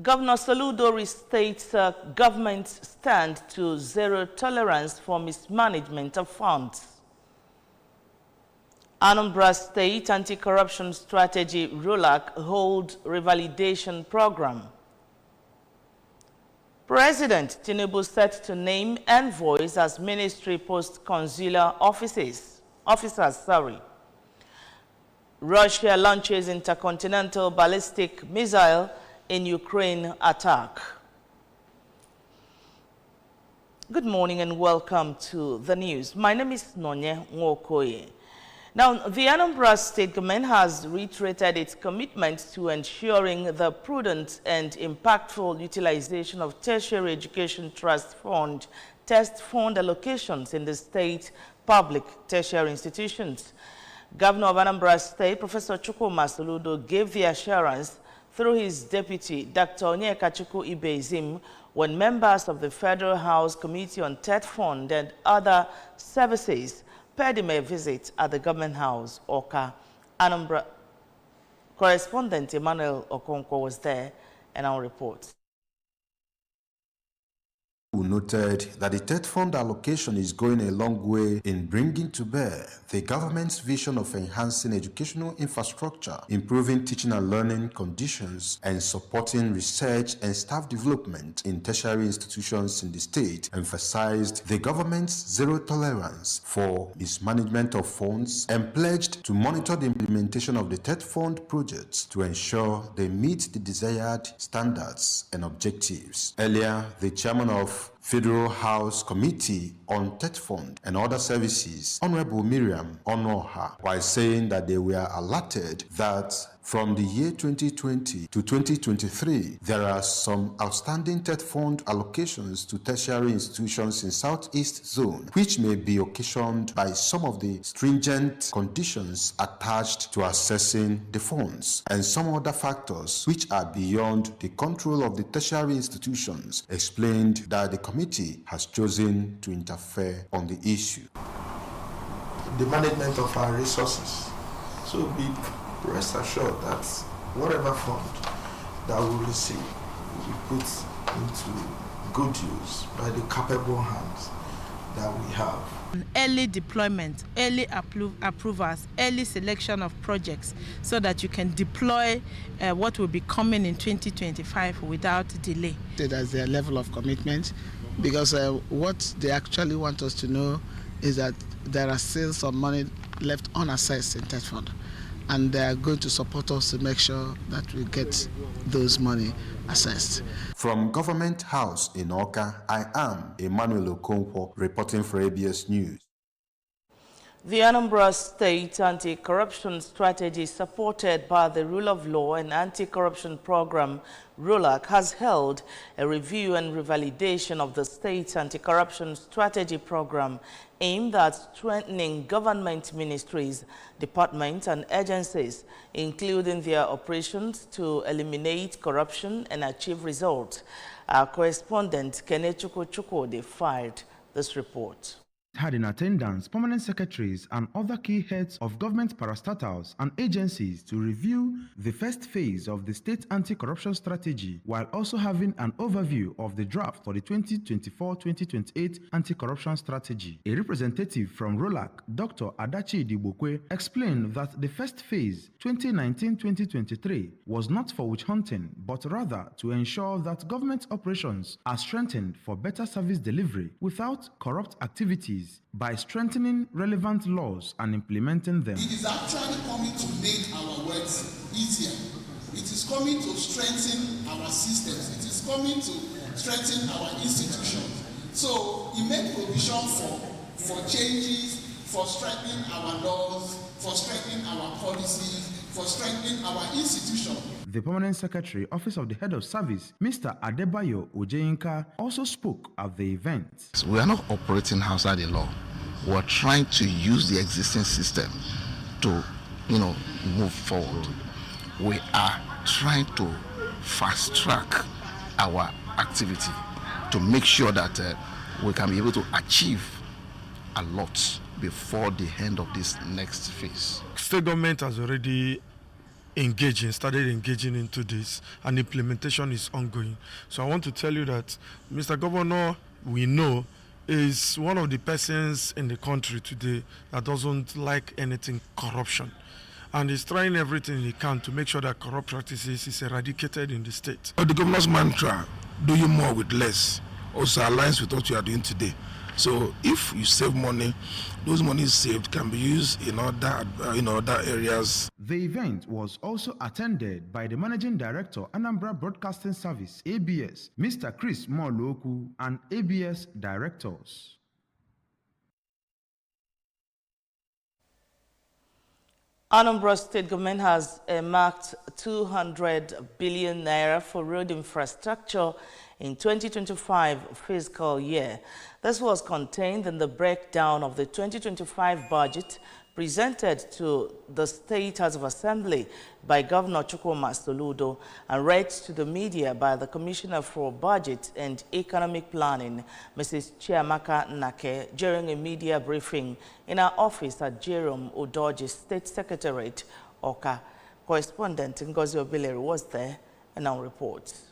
Governor Soludo restates government's stand to zero tolerance for mismanagement of funds. Anambra State Anti-Corruption Strategy RULAC hold revalidation program. President Tinubu set to name envoys as ministry post-consular officers. Russia launches intercontinental ballistic missile in Ukraine attack. Good morning and welcome to the news. My name is Nonye Nwokoye. Now, the Anambra State government has reiterated its commitment to ensuring the prudent and impactful utilization of tertiary education trust fund, test fund allocations in the state public tertiary institutions. Governor of Anambra State, Professor Chukwuma Soludo, gave the assurance through his deputy, Dr. Onyekachukwu Ibezim, when members of the Federal House Committee on TED Fund and other services paid him a visit at the government house, Oka. Anambra correspondent Emmanuel Okonkwo was there, and our report. Who noted that the TED Fund allocation is going a long way in bringing to bear the government's vision of enhancing educational infrastructure, improving teaching and learning conditions, and supporting research and staff development in tertiary institutions in the state, emphasized the government's zero tolerance for mismanagement of funds and pledged to monitor the implementation of the TED Fund projects to ensure they meet the desired standards and objectives. Earlier, the chairman of Federal House Committee on TED Fund and Other Services, Honorable Miriam Onoha, while saying that they were alerted that from the year 2020 to 2023, there are some outstanding TED Fund allocations to tertiary institutions in Southeast Zone, which may be occasioned by some of the stringent conditions attached to assessing the funds and some other factors which are beyond the control of the tertiary institutions, explained that the committee has chosen to interfere on the issue. The management of our resources. So be rest assured that whatever fund that we receive will be put into good use by the capable hands that we have. Early deployment, early approvals, early selection of projects so that you can deploy what will be coming in 2025 without delay. That's their level of commitment, because what they actually want us to know is that there are still some money left unassessed in TED Fund, and they are going to support us to make sure that we get those money assessed. From Government House in Oka, I am Emmanuel Okonkwo reporting for ABS News. The Anambra State Anti-Corruption Strategy, supported by the Rule of Law and Anti-Corruption Program, RULAC, has held a review and revalidation of the state's anti-corruption strategy program aimed at strengthening government ministries, departments, and agencies, including their operations to eliminate corruption and achieve results. Our correspondent, Kenechukwu Chukwudi, filed this report. Had in attendance permanent secretaries and other key heads of government parastatals and agencies to review the first phase of the state anti-corruption strategy, while also having an overview of the draft for the 2024-2028 anti-corruption strategy. A representative from RULAC, Dr. Adachi Dibokwe, explained that the first phase, 2019-2023, was not for witch hunting, but rather to ensure that government operations are strengthened for better service delivery without corrupt activities, by strengthening relevant laws and implementing them. It is actually coming to make our works easier. It is coming to strengthen our systems. It is coming to strengthen our institutions. So it makes provision for changes, for strengthening our laws, for strengthening our policies, for strengthening our institutions. The Permanent Secretary, Office of the Head of Service, Mr. Adebayo Ojeinka, also spoke at the event. So we are not operating outside the law. We are trying to use the existing system to, move forward. We are trying to fast track our activity to make sure that we can be able to achieve a lot before the end of this next phase. State government has already started engaging into this, and implementation is ongoing. So I want to tell you that Mr. Governor, we know, is one of the persons in the country today that doesn't like anything corruption. And he's trying everything he can to make sure that corrupt practices is eradicated in the state. The governor's mantra, doing more with less, also aligns with what you are doing today. So if you save money, those monies saved can be used in other areas. The event was also attended by the Managing Director, Anambra Broadcasting Service, ABS, Mr. Chris Moloku, and ABS directors. Anambra State government has earmarked 200 billion naira for road infrastructure in 2025 fiscal year. This was contained in the breakdown of the 2025 budget presented to the State House of Assembly by Governor Chukwuma Soludo and read to the media by the Commissioner for Budget and Economic Planning, Mrs. Chiamaka Nake, during a media briefing in her office at Jerome Udoji State Secretariat, Oka. Correspondent Ngozi Obileri was there and now reports.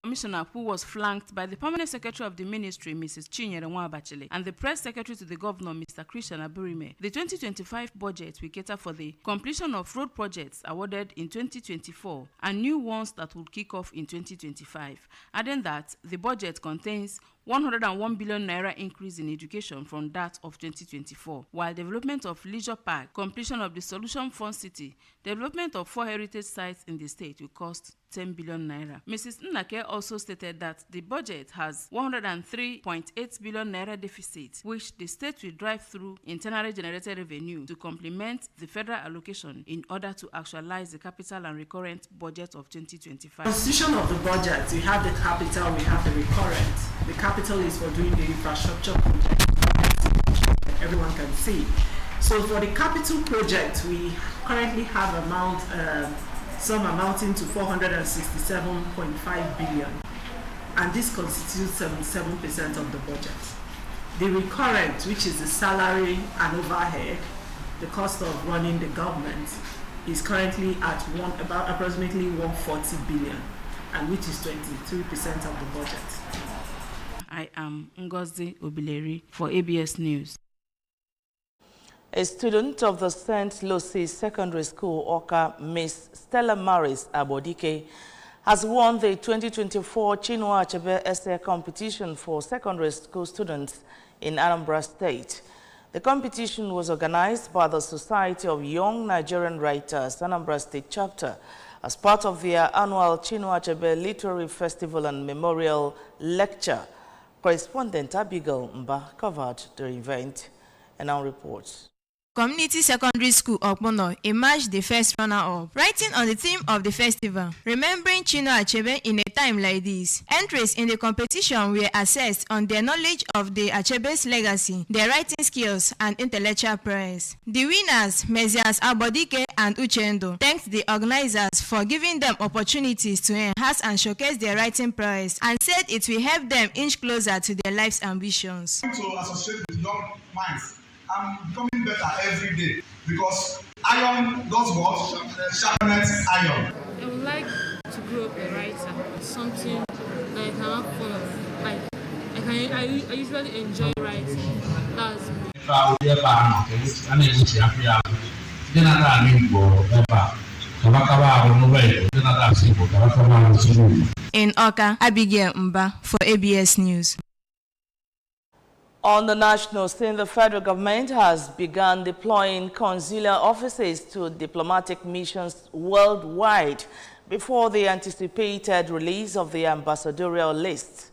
Commissioner, who was flanked by the Permanent Secretary of the Ministry, Mrs. Chinyere Nwabachile, and the Press Secretary to the Governor, Mr. Christian Aburime. The 2025 budget will cater for the completion of road projects awarded in 2024 and new ones that will kick off in 2025. Adding that, the budget contains 101 billion naira increase in education from that of 2024, while development of leisure park, completion of the Solution Fund City, development of 4 heritage sites in the state will cost 10 billion naira. Mrs. Nnake also stated that the budget has 103.8 billion naira deficit, which the state will drive through internally generated revenue to complement the federal allocation in order to actualize the capital and recurrent budget of 2025. Constitution of the budget, we have the capital, we have the recurrent. The capital is for doing the infrastructure project everyone can see. So for the capital project, we currently have some amounting to 467.5 billion, and this constitutes 77% of the budget. The recurrent, which is the salary and overhead, the cost of running the government, is currently at about approximately 140 billion, and which is 23% of the budget. I am Ngozi Obileri for ABS News. A student of the St. Lucie Secondary School, Oka, Miss Stella Maris Abodike, has won the 2024 Chinua Achebe Essay Competition for secondary school students in Anambra State. The competition was organized by the Society of Young Nigerian Writers, Anambra State Chapter, as part of their annual Chinua Achebe Literary Festival and Memorial Lecture. Correspondent Abigail Mba covered the event and now reports. Community Secondary School Okmono emerged the first runner-up. Writing on the theme of the festival, remembering Chinua Achebe in a time like this, entries in the competition were assessed on their knowledge of the Achebe's legacy, their writing skills, and intellectual prowess. The winners, Messias Abodike and Uchendo, thanked the organizers for giving them opportunities to enhance and showcase their writing prowess, and said it will help them inch closer to their life's ambitions. To associate with young minds, I'm becoming better every day because iron does what? Sharpens iron. I would like to grow up a writer, something that I can have fun of. Like, I usually enjoy writing. That's me. In Oka, Abigail Mba for ABS News. On the national scene, the federal government has begun deploying consular offices to diplomatic missions worldwide before the anticipated release of the ambassadorial list.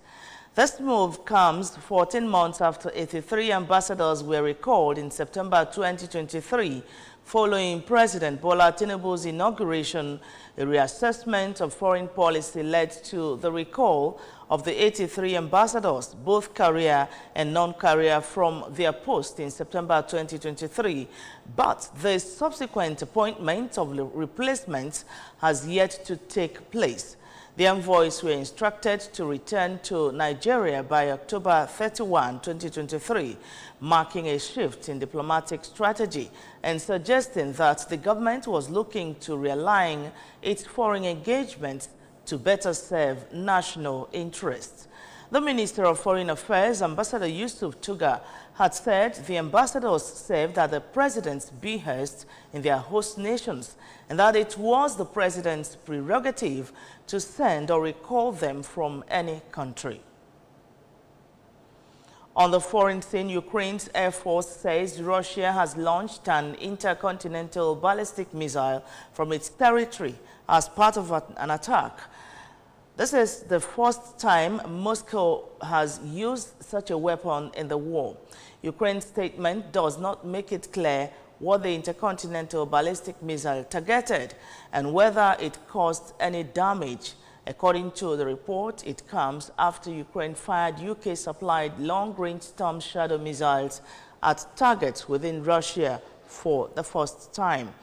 This move comes 14 months after 83 ambassadors were recalled in September 2023 following President Bola Tinubu's inauguration. A reassessment of foreign policy led to the recall of the 83 ambassadors, both career and non-career, from their post in September 2023. But the subsequent appointment of replacements has yet to take place. The envoys were instructed to return to Nigeria by October 31, 2023, marking a shift in diplomatic strategy and suggesting that the government was looking to realign its foreign engagement to better serve national interests. The Minister of Foreign Affairs, Ambassador Yusuf Tuga, had said the ambassadors served at the president's behest in their host nations and that it was the president's prerogative to send or recall them from any country. On the foreign scene, Ukraine's Air Force says Russia has launched an intercontinental ballistic missile from its territory as part of an attack. This is the first time Moscow has used such a weapon in the war. Ukraine's statement does not make it clear what the intercontinental ballistic missile targeted and whether it caused any damage. According to the report, it comes after Ukraine fired UK-supplied long-range Storm Shadow missiles at targets within Russia for the first time.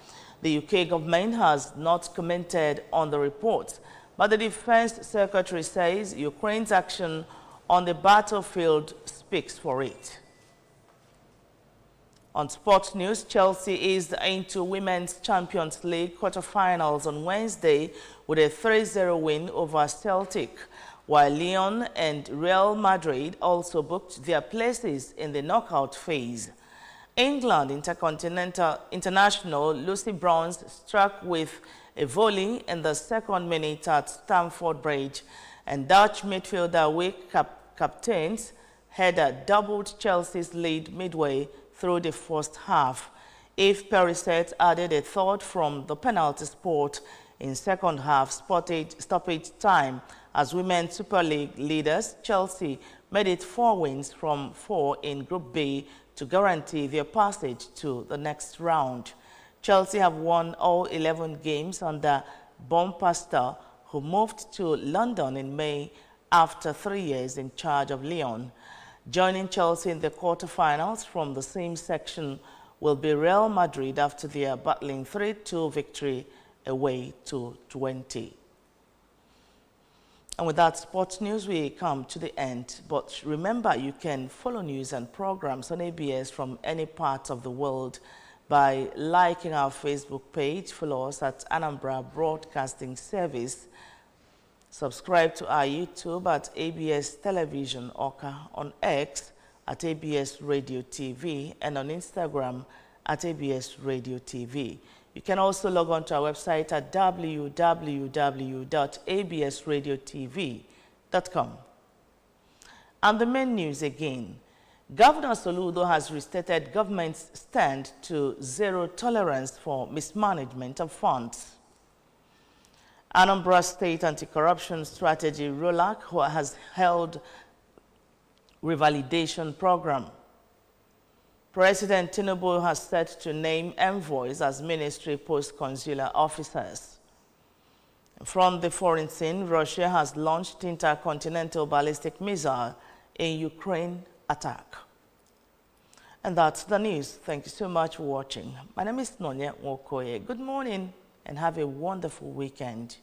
The UK government has not commented on the report, but the Defense Secretary says Ukraine's action on the battlefield speaks for it. On sports news, Chelsea is into Women's Champions League quarterfinals on Wednesday with a 3-0 win over Celtic, while Lyon and Real Madrid also booked their places in the knockout phase. England international Lucy Bronze struck with a volley in the second minute at Stamford Bridge, and Dutch midfielder Wick Captains header doubled Chelsea's lead midway through the first half. If Perisic added a third from the penalty spot in second half stoppage time, as Women's Super League leaders, Chelsea made it 4 wins from 4 in Group B to guarantee their passage to the next round. Chelsea have won all 11 games under Bompastor, who moved to London in May after 3 years in charge of Lyon. Joining Chelsea in the quarterfinals from the same section will be Real Madrid after their battling 3-2 victory away to 20. And with that sports news, we come to the end. But remember, you can follow news and programs on ABS from any part of the world by liking our Facebook page. Follow us at Anambra Broadcasting Service. Subscribe to our YouTube at ABS Television Oka, on X at ABS Radio TV, and on Instagram at ABS Radio TV. You can also log on to our website at www.absradiotv.com. And the main news again. Governor Soludo has restated government's stand to zero tolerance for mismanagement of funds. Anambra State Anti-Corruption Strategy ROLAC has held revalidation program. President Tinubu has set to name envoys as ministry post-consular officers. From the foreign scene, Russia has launched intercontinental ballistic missile in Ukraine attack. And that's the news. Thank you so much for watching. My name is Nonya Nwokoye. Good morning and have a wonderful weekend.